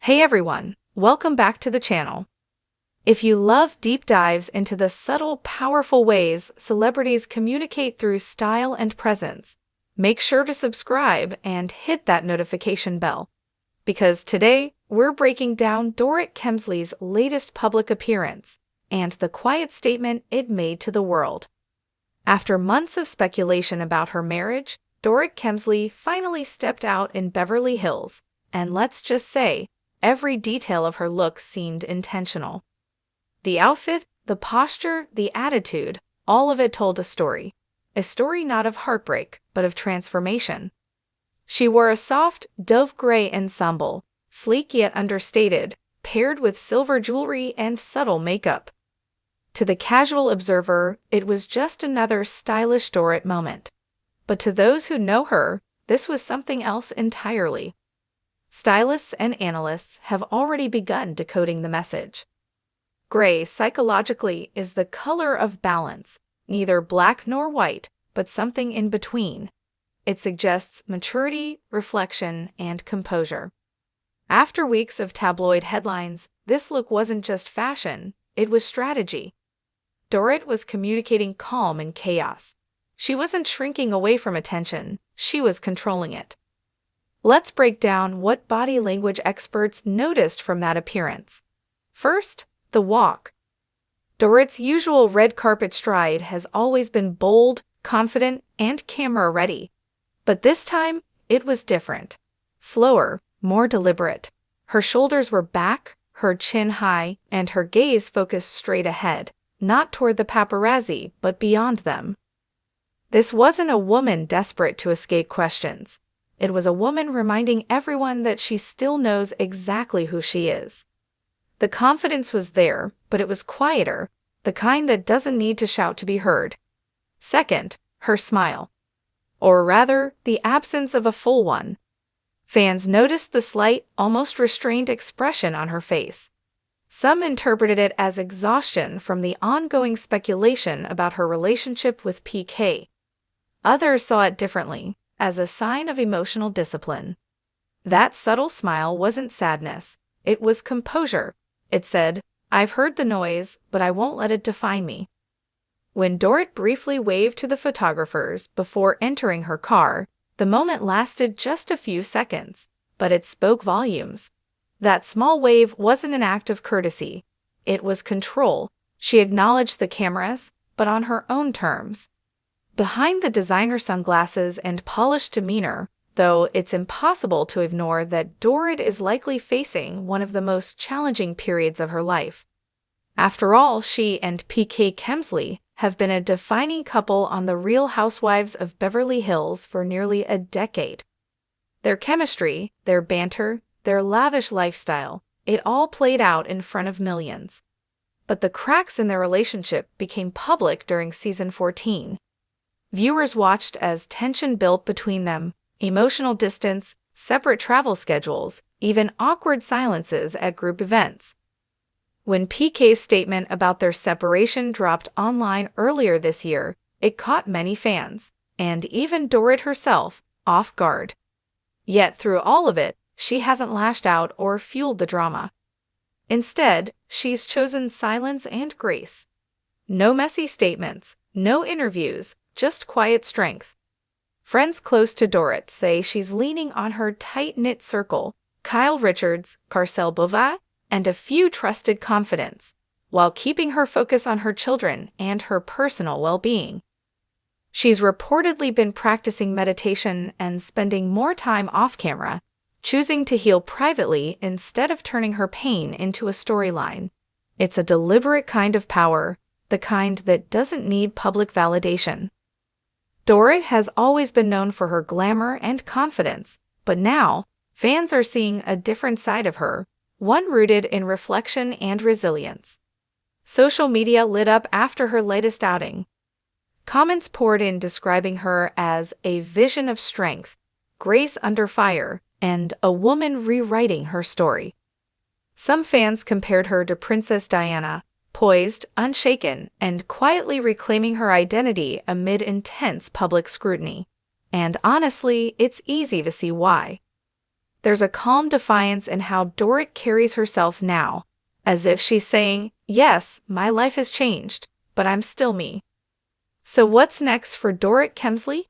Hey everyone, welcome back to the channel. If you love deep dives into the subtle, powerful ways celebrities communicate through style and presence, make sure to subscribe and hit that notification bell. Because today, we're breaking down Dorit Kemsley's latest public appearance and the quiet statement it made to the world. After months of speculation about her marriage, Dorit Kemsley finally stepped out in Beverly Hills, and let's just say, every detail of her look seemed intentional. The outfit, the posture, the attitude, all of it told a story. A story not of heartbreak, but of transformation. She wore a soft, dove gray ensemble, sleek yet understated, paired with silver jewelry and subtle makeup. To the casual observer, it was just another stylish Dorit moment. But to those who know her, this was something else entirely. Stylists and analysts have already begun decoding the message. Gray, psychologically, is the color of balance, neither black nor white, but something in between. It suggests maturity, reflection, and composure. After weeks of tabloid headlines, this look wasn't just fashion, it was strategy. Dorit was communicating calm in chaos. She wasn't shrinking away from attention, she was controlling it. Let's break down what body language experts noticed from that appearance. First, the walk. Dorit's usual red carpet stride has always been bold, confident, and camera-ready. But this time, it was different. Slower, more deliberate. Her shoulders were back, her chin high, and her gaze focused straight ahead, not toward the paparazzi, but beyond them. This wasn't a woman desperate to escape questions. It was a woman reminding everyone that she still knows exactly who she is. The confidence was there, but it was quieter, the kind that doesn't need to shout to be heard. Second, her smile. Or rather, the absence of a full one. Fans noticed the slight, almost restrained expression on her face. Some interpreted it as exhaustion from the ongoing speculation about her relationship with PK. Others saw it differently, as a sign of emotional discipline. That subtle smile wasn't sadness, it was composure. It said, "I've heard the noise, but I won't let it define me." When Dorit briefly waved to the photographers before entering her car, the moment lasted just a few seconds, but it spoke volumes. That small wave wasn't an act of courtesy. It was control. She acknowledged the cameras, but on her own terms. Behind the designer sunglasses and polished demeanor, though, it's impossible to ignore that Dorit is likely facing one of the most challenging periods of her life. After all, she and PK Kemsley have been a defining couple on The Real Housewives of Beverly Hills for nearly a decade. Their chemistry, their banter, their lavish lifestyle, it all played out in front of millions. But the cracks in their relationship became public during season 14. Viewers watched as tension built between them, emotional distance, separate travel schedules, even awkward silences at group events. When PK's statement about their separation dropped online earlier this year, it caught many fans, and even Dorit herself, off guard. Yet through all of it, she hasn't lashed out or fueled the drama. Instead, she's chosen silence and grace. No messy statements, no interviews, just quiet strength. Friends close to Dorit say she's leaning on her tight-knit circle, Kyle Richards, Carcel Bova, and a few trusted confidants, while keeping her focus on her children and her personal well-being. She's reportedly been practicing meditation and spending more time off-camera, choosing to heal privately instead of turning her pain into a storyline. It's a deliberate kind of power, the kind that doesn't need public validation. Dorit has always been known for her glamour and confidence, but now, fans are seeing a different side of her, one rooted in reflection and resilience. Social media lit up after her latest outing. Comments poured in describing her as a vision of strength, grace under fire, and a woman rewriting her story. Some fans compared her to Princess Diana, poised, unshaken, and quietly reclaiming her identity amid intense public scrutiny. And honestly, it's easy to see why. There's a calm defiance in how Dorit carries herself now, as if she's saying, yes, my life has changed, but I'm still me. So what's next for Dorit Kemsley?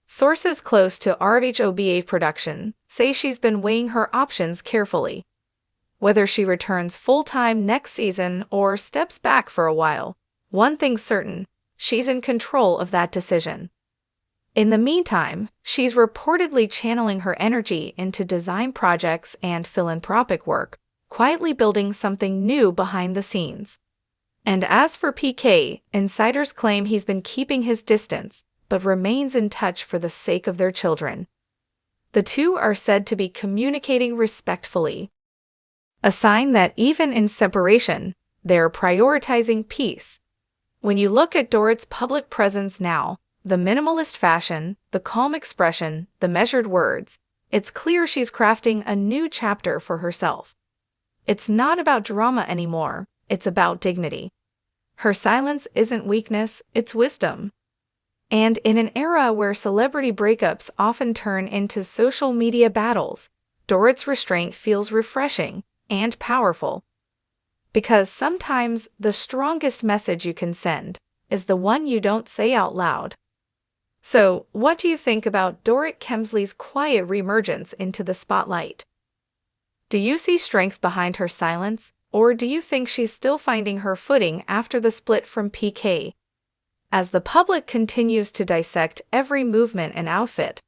Sources close to RHOBH production say she's been weighing her options carefully. Whether she returns full-time next season or steps back for a while, one thing's certain, she's in control of that decision. In the meantime, she's reportedly channeling her energy into design projects and philanthropic work, quietly building something new behind the scenes. And as for PK, insiders claim he's been keeping his distance, but remains in touch for the sake of their children. The two are said to be communicating respectfully, a sign that even in separation, they're prioritizing peace. When you look at Dorit's public presence now, the minimalist fashion, the calm expression, the measured words, it's clear she's crafting a new chapter for herself. It's not about drama anymore, it's about dignity. Her silence isn't weakness, it's wisdom. And in an era where celebrity breakups often turn into social media battles, Dorit's restraint feels refreshing and powerful. Because sometimes the strongest message you can send is the one you don't say out loud. So, what do you think about Dorit Kemsley's quiet reemergence into the spotlight? Do you see strength behind her silence, or do you think she's still finding her footing after the split from PK? As the public continues to dissect every movement and outfit,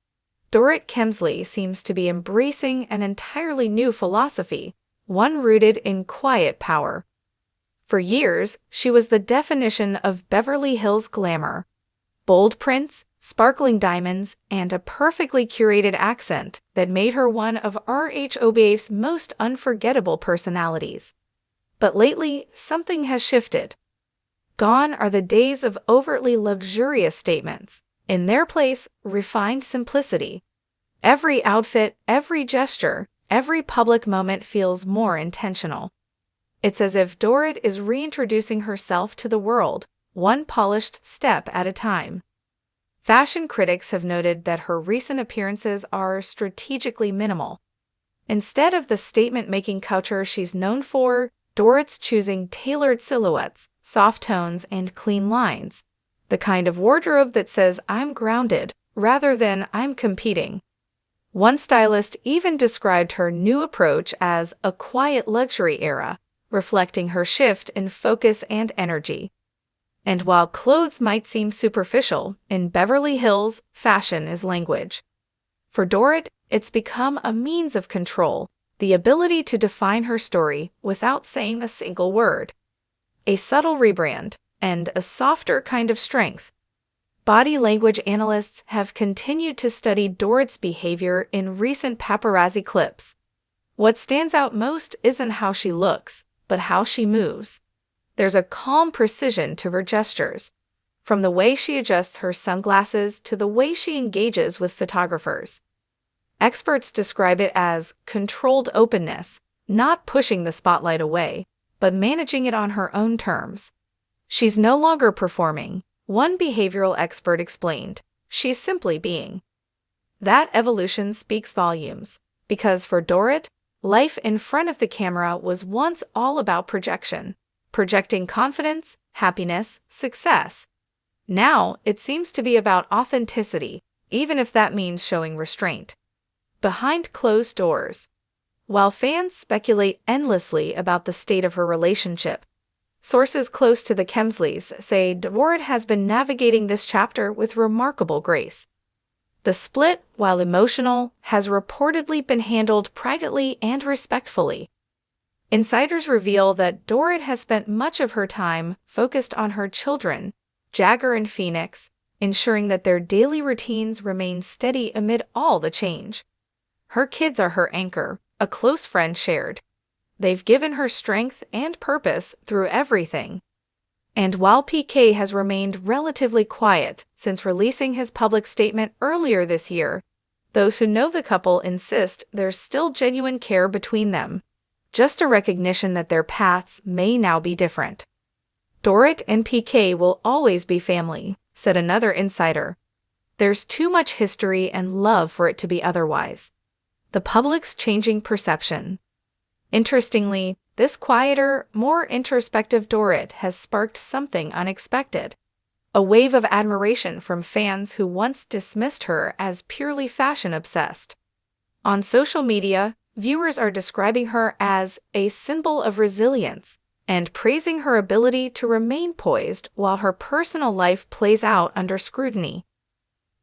Dorit Kemsley seems to be embracing an entirely new philosophy, one rooted in quiet power. For years, she was the definition of Beverly Hills glamour. Bold prints, sparkling diamonds, and a perfectly curated accent that made her one of RHOBH's most unforgettable personalities. But lately, something has shifted. Gone are the days of overtly luxurious statements. In their place, refined simplicity. Every outfit, every gesture, every public moment feels more intentional. It's as if Dorit is reintroducing herself to the world, one polished step at a time. Fashion critics have noted that her recent appearances are strategically minimal. Instead of the statement-making couture she's known for, Dorit's choosing tailored silhouettes, soft tones, and clean lines. The kind of wardrobe that says, I'm grounded, rather than I'm competing. One stylist even described her new approach as a quiet luxury era, reflecting her shift in focus and energy. And while clothes might seem superficial, in Beverly Hills, fashion is language. For Dorit, it's become a means of control, the ability to define her story without saying a single word. A subtle rebrand, and a softer kind of strength. Body language analysts have continued to study Dorit's behavior in recent paparazzi clips. What stands out most isn't how she looks, but how she moves. There's a calm precision to her gestures, from the way she adjusts her sunglasses to the way she engages with photographers. Experts describe it as controlled openness, not pushing the spotlight away, but managing it on her own terms. She's no longer performing, one behavioral expert explained. She's simply being. That evolution speaks volumes, because for Dorit, life in front of the camera was once all about projection, projecting confidence, happiness, success. Now, it seems to be about authenticity, even if that means showing restraint. Behind closed doors. While fans speculate endlessly about the state of her relationship, sources close to the Kemsleys say Dorit has been navigating this chapter with remarkable grace. The split, while emotional, has reportedly been handled privately and respectfully. Insiders reveal that Dorit has spent much of her time focused on her children, Jagger and Phoenix, ensuring that their daily routines remain steady amid all the change. Her kids are her anchor, a close friend shared. They've given her strength and purpose through everything. And while PK has remained relatively quiet since releasing his public statement earlier this year, those who know the couple insist there's still genuine care between them, just a recognition that their paths may now be different. Dorit and PK will always be family, said another insider. There's too much history and love for it to be otherwise. the public's changing perception. Interestingly, this quieter, more introspective Dorit has sparked something unexpected. A wave of admiration from fans who once dismissed her as purely fashion-obsessed. On social media, viewers are describing her as a symbol of resilience and praising her ability to remain poised while her personal life plays out under scrutiny.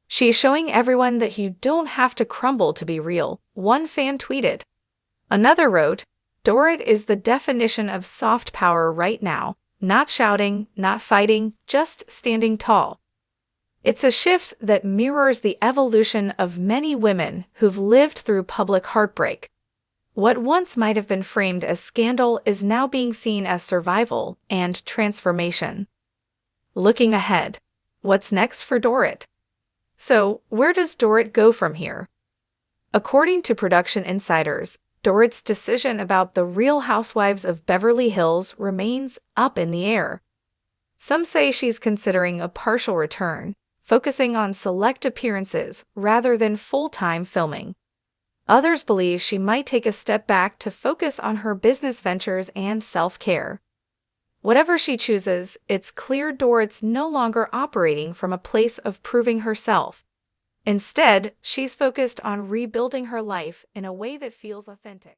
"She's showing everyone that you don't have to crumble to be real," one fan tweeted. Another wrote, "Dorit is the definition of soft power right now. Not shouting, not fighting, just standing tall." It's a shift that mirrors the evolution of many women who've lived through public heartbreak. What once might have been framed as scandal is now being seen as survival and transformation. Looking ahead, what's next for Dorit? So, where does Dorit go from here? According to production insiders, Dorit's decision about the Real Housewives of Beverly Hills remains up in the air. Some say she's considering a partial return, focusing on select appearances rather than full-time filming. Others believe she might take a step back to focus on her business ventures and self-care. Whatever she chooses, it's clear Dorit's no longer operating from a place of proving herself. Instead, she's focused on rebuilding her life in a way that feels authentic.